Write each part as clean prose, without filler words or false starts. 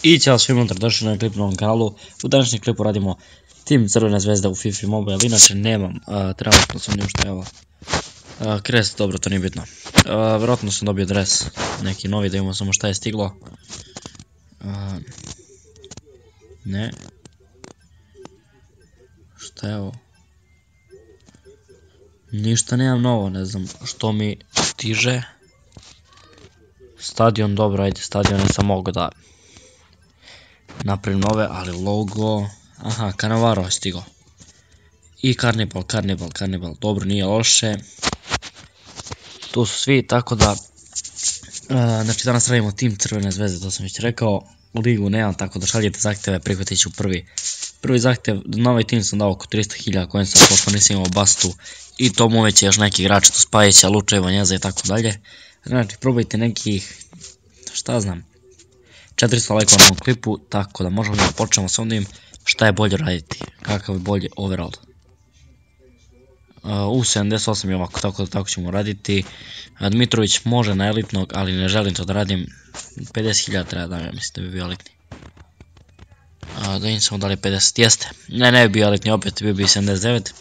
I ćao svima, došli na klip na ovom kanalu. U današnjem klipu radimo tim Crvena zvezda u FIFA Mobile, inače nemam, trenutno sam ništa, evo. Crest, dobro, to nije bitno. Vjerojatno sam dobio dres, neki novi, da imamo samo šta je stiglo. Ne. Šta je ovo? Ništa nemam novo, ne znam što mi stiže. Stadion, dobro, ajde, stadion nisam mogao da napravim nove, ali logo, aha, Cannavaro je stigao. I Carnival, dobro, nije loše. Tu su svi, tako da, znači danas radimo tim Crvene zvezde, to sam već rekao. Ligu nemam, tako da šaljete zahtjeve, prihvatit ću prvi zahtjev. Na ovaj tim sam dao oko 300.000 kojem sam, pošto nisam imao Bastu i Tomovića, još neki igrači, tu Spajića, Lučeva, Njeza i tako dalje. Znači, probajte nekih, šta znam, 400 lajkova na ovom klipu, tako da možemo da počnemo s onim šta je bolje raditi, kakav je bolji overall. U 78 je ovako, tako ćemo raditi. Dmitrović može na elitnog, ali ne želim to da radim. 50.000 treba da ja mislim da bi bio elitni. Da vidim samo da li je 50, jeste. Ne bi bio elitni, opet bi bio 79.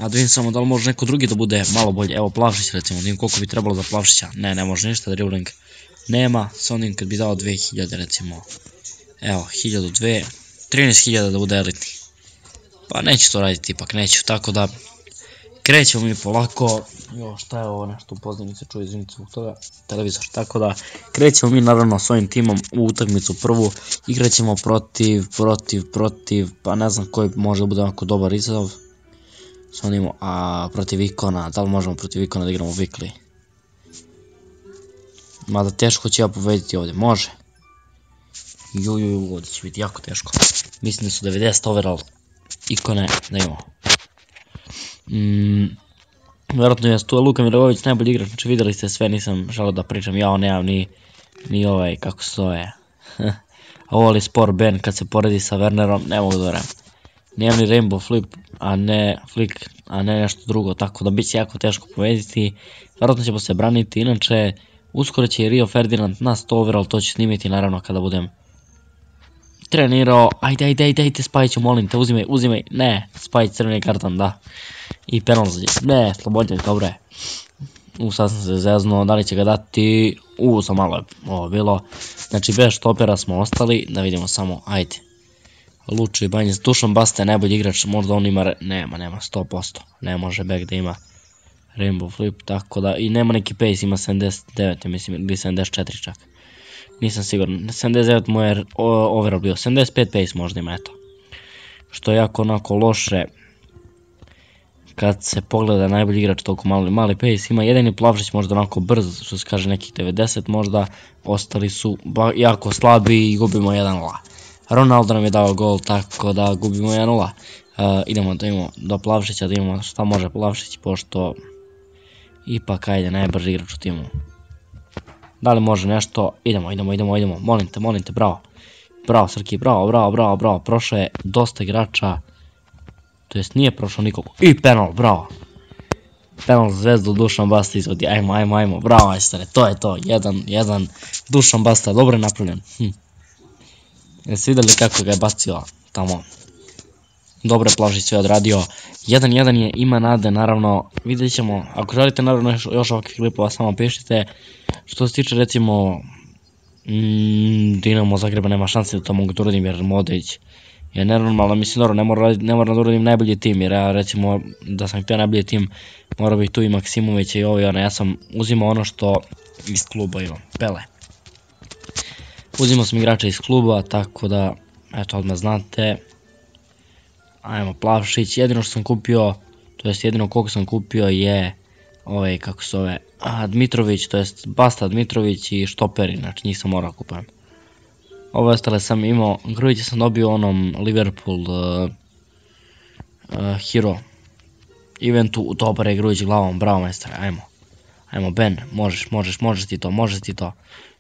Da vidim samo da li može neko drugi da bude malo bolje. Evo Plavšić recimo, da vidim koliko bi trebalo za Plavšića. Ne može ništa, dribbling nema. Sa onim kad bi dao 2000 recimo. Evo, 1002, 13.000 da bude elitni. Pa neću to raditi, ipak neću, tako da krećemo mi polako. Jo, šta je ovo, nešto u pozadini se čuje, izvinite zbog toga, televizor. Tako da krećemo mi naravno s ovim timom u utakmicu prvu. Igraćemo protiv, pa ne znam koji može da bude onako dobar izazov. S onim, protiv Ikona, da li možemo protiv Ikona da igramo weekly? Mada teško će ja pobediti ovdje, može. Ovdje će biti jako teško. Mislim da su 90 overall Ikone, da imamo. Vjerojatno je tu Luka Mirović najbolji igrač, znači vidjeli ste sve, nisam želeo da pričam, ja nemam ni ovaj, kako se zove. Ovo li sport Ben kad se poredi sa Wernerom, ne mogu da verujem. Nemam ni Rainbow Flip, a ne Flick, a ne nešto drugo, tako da bit će jako teško pobediti. Vjerojatno ćemo se braniti, inače uskoro će i Rio Ferdinand na 100 overall, to ću snimiti naravno kada budem trenirao. Ajde, Spajiću, molim te, uzimaj, ne, Spajić crveni karton, da. I penal za ne, slobođen, dobro je. Sad sam se zeznuo, da li će ga dati, sam malo je ovo bilo. Znači bez štopera smo ostali, da vidimo samo, ajde. Luči i Banjec, Dušan Basta je najbolji igrač, možda on ima, nema 100%, ne može back da ima Rainbow Flip, tako da, i nema neki pace, ima 79, mislim, ili 74 čak. Nisam siguran, 79 mu je overall bio, 75 pace možda ima, eto. Što je jako onako loše kad se pogleda najbolji igrač toliko mali pace. Ima jedini Plavšić možda onako brz, što se kaže nekih 90 možda, ostali su jako slabi i gubimo 1-0. Ronaldo nam je dao gol, tako da gubimo 1-0. Idemo da imamo do Plavšića, da imamo šta može Plavšić, pošto ipak ajde najbrži igrač u timu. Da li može nešto? Idemo, molim te, bravo. Bravo Srki, bravo, prošao je dosta igrača, to jest nije prošao nikog. I penal, bravo. Penal za Zvezdu, Dušan Basta izvodi, ajmo, bravo majstore, to je to, 1-1, Dušan Basta, dobro je napravljen. Jeste vidjeli kako ga je bacio tamo? Dobro je Plavšić sve odradio. 1-1 je, ima nade, naravno, vidjet ćemo. Ako želite naravno još ovakvih klipova, samo pišite. Što se tiče recimo Dinamo Zagreba, nema šanse da to mogu da uradim jer Modrić je nenormalno, mislim dobro, ne moram da uradim najbolji tim, jer ja recimo da sam htio najbolji tim, morao bih tu i Maksimovića i ovo i ono, ja sam uzimao ono što iz kluba imam, Pele. Uzimao sam igrača iz kluba, tako da, eto, odmah znate. Ajmo, Plavšić, jedino što sam kupio, to jest jedino koliko sam kupio je ovaj, kako se zove, Dmitrović, to jest Basta, Dmitrović i štoperi, znači njih sam morao kupujem. Ove ostale sam imao, Grujića sam dobio onom Liverpool Hero eventu, dobar je Grujić glavom, bravo majstore, ajmo Ben, možeš ti to.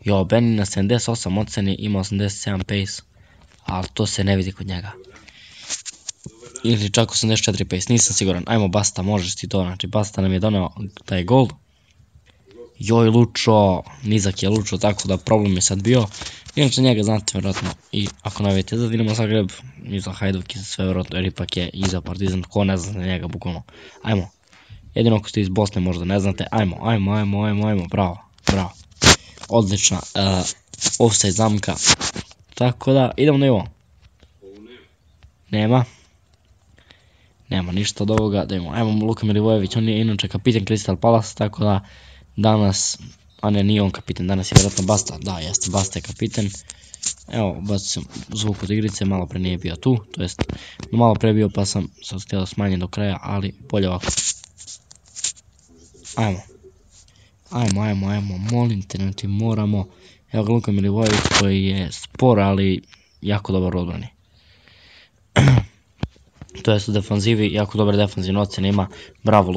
Jo, Ben na 78 oceni, ima 87 pace, ali to se ne vidi kod njega. Ili čak 84 pace, nisam siguran. Ajmo Basta, možeš ti to, znači Basta nam je doneo taj gol. Joj, Lučo, nizak je Lučo, tako da problem je sad bio. Inače njega znate vjerojatno i ako ne vidite za Dinamo Zagreb, i za Hajduk i za sve vjerojatno, jer ipak je i za Partizan, ko ne zna za njega bukvalno. Ajmo, jedino ako ste iz Bosne možda ne znate, ajmo, bravo. Odlična offside zamka. Tako da, idemo na Ivo. Nema ništa od ovoga, da imamo, ajmo Luka Milivojević, on je inače kapiten Crystal Palace, tako da danas, a ne, nije on kapiten, danas je vjerojatno Basta, da, jeste, Basta je kapiten. Evo, bacio sam zvuk od igrice, malo pre nije bio tu, to jest, malo pre bio pa sam sad htio da smanjim do kraja, ali bolje ovako. Ajmo, molim te, znači moramo, evo ga Luka Milivojević koji je spor, ali jako dobar odbrani. To jest u defanzivi, jako dobre defanzivne ocjene ima. Bravo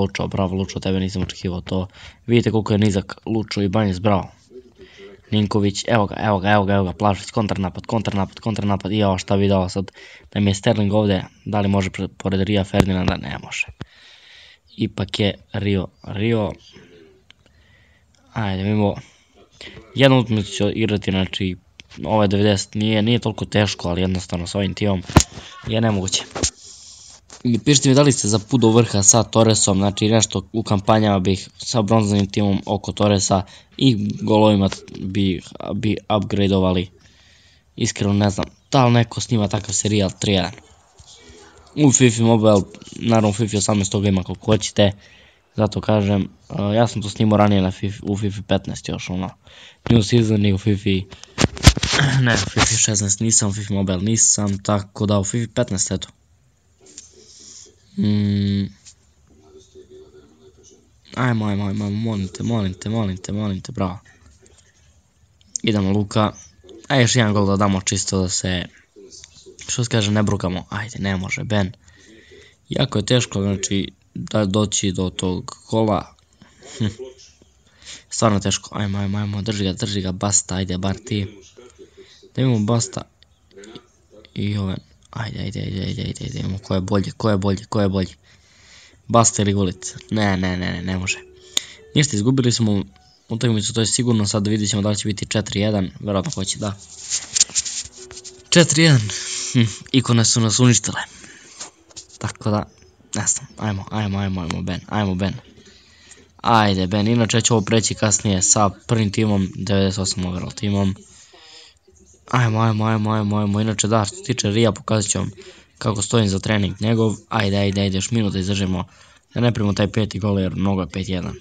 Lučo, tebe nisam očekivao to. Vidite koliko je nizak Lučo i Banjec, bravo. Ninković, evo ga, Plašić, kontranapad, i ovo šta bi dao sad, da mi je Sterling ovdje, da li može pored Ria Ferdinanda, ne može. Ipak je Rio, ajde vidimo, jednu utakmicu ću igrati, znači, ovo je 90, nije toliko teško, ali jednostavno s ovim timom je nemoguće. I pišite mi da li ste za put do vrha sa Torresom, znači nešto u kampanjama bih sa bronzanim timom oko Torresa i golovima bi upgradeovali. Iskreno ne znam, da li neko snima takav serijal 3-1. U FIFA Mobile, naravno u FIFA 18 toga ima koliko hoćete, zato kažem, ja sam to snimao ranije u FIFA 15 još ono, New Season i u FIFA, ne, u FIFA 16 nisam, u FIFA Mobile nisam, tako da u FIFA 15 eto. Ajmo, molim te, bravo. Idemo Luka, a još jedan gol da damo čisto da se, što se kaže, ne brukamo, ajde, ne može, Ben. Jako je teško, znači, da doći do tog gola, stvarno teško, ajmo, drži ga, Basta, ajde, bar ti. Da imamo Basta i Joven. Ajde, imamo ko je bolji. Basta ili Gullit? Ne može. Ništa, izgubili smo utakmicu, to je sigurno, sad vidjet ćemo da li će biti 4-1, vjerojatno hoće da. 4-1, ikone su nas uništile. Tako da, ne znam, ajmo Ben. Ajde Ben, inače ću ovo preći kasnije sa prvim timom, 98 overall timom. Ajmo, inače da, što se tiče Rija, pokazat ću vam kako stojim za trening njegov, ajde, još minut da izdržimo, da ne primimo taj 5. gol jer mnogo je 5-1.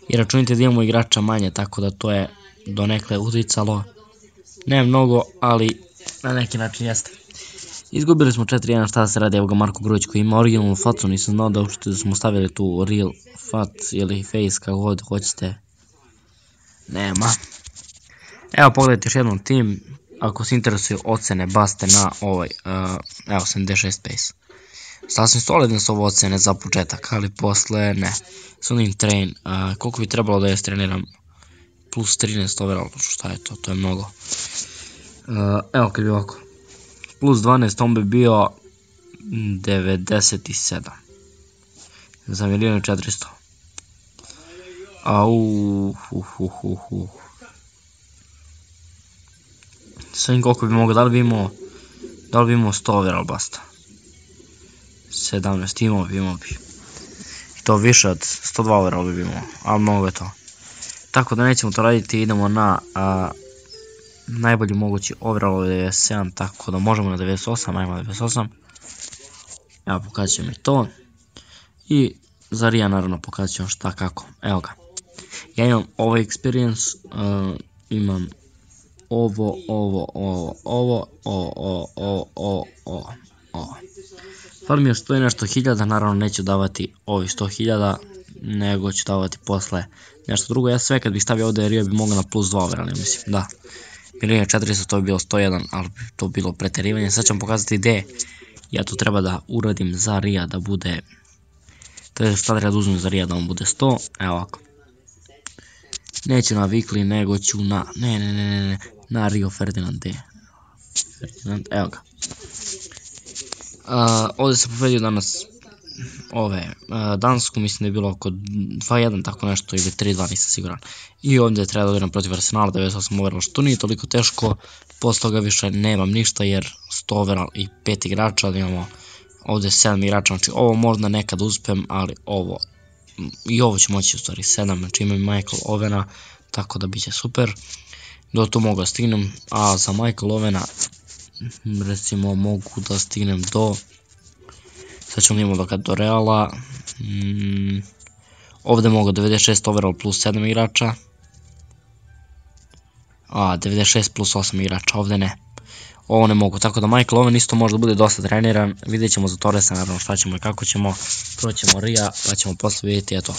I računite da imamo igrača manje, tako da to je donekle uticalo, ne mnogo, ali na neki način jeste. Izgubili smo 4-1, šta da se radi, evo ga Marko Grujić koji ima originalnu facu, nisam znao da uopšte smo stavili tu real fat ili face kako god hoćete. Nema. Evo pogledajte još jednom tim, ako se interesuju ocene Baste na ovaj, evo 76 pace. Sasvim solidne su ovo ocene za početak, ali posle ne. Sunim train, koliko bi trebalo da je treniram? Plus 13 overall, šta je to? To je mnogo. Evo kad bi ovako. Plus 12, on bi bio 97. Za 1.400.000. Sve koliko bi mogao, da li bi imao 100 overall Basta? 17, imao bi. I to više od 102 overall bi imao, ali mnogo je to. Tako da nećemo to raditi, idemo na najbolji mogući overall 97, tako da možemo na 98, ajmo na 98. Evo pokazat ću mi to. I za Rija naravno pokazat ću vam šta kako, evo ga. Ja imam ovaj experience, imam ovo. Fali mi još 100 i nešto hiljada, naravno neću davati ovih 100.000, nego ću davati posle nešto drugo. Ja sve kad bih stavio ovdje Rio bi mogao na plus 2 overall, mislim, da. 1.400.000 to bi bilo 101, ali bi to bilo preterivanje. Sad ću vam pokazati gdje ja to treba da uradim za Rija da bude, to je šta treba da uzmem za Rija da on bude 100, evo ovako. Neću na Weekly, nego ću na, na Rio Ferdinand, evo ga. Ovdje se povedio danas Dansku, mislim da je bilo oko 2-1 tako nešto ili 3-2, nisam siguran. I ovdje treba da odigram protiv Arsenala 98 overall, što nije toliko teško, posle toga više nemam ništa jer 100 overall i 5 igrača, da imamo ovdje 7 igrača, znači ovo možda nekad uspem, ali ovo ću moći u stvari 7, znači imam Michael Owena, tako da bit će super. Do tu mogu da stignem, a za Michael Owena recimo mogu da stignem sad ćemo imamo do Reala, ovdje mogu 96 overall plus 7 igrača, a 96 plus 8 igrača, ovdje ne. Ovo ne mogu, tako da Michael Owen isto može da bude dosta treniran, vidjet ćemo za Torresa naravno šta ćemo i kako ćemo, proćemo Ria pa ćemo posle vidjeti, eto,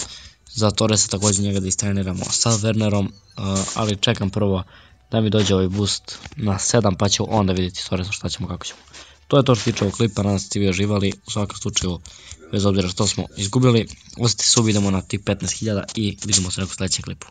za Torresa također njega da istreniramo sa Wernerom, ali čekam prvo da mi dođe ovaj boost na 7 pa ću onda vidjeti s Torresom šta ćemo kako ćemo. To je to što tiče ovog klipa, nadam se da ste vi uživali, u svakom slučaju, bez obzira što smo izgubili, ostavite sub, idemo na tih 15.000 i vidimo se u nekom sljedećem klipu.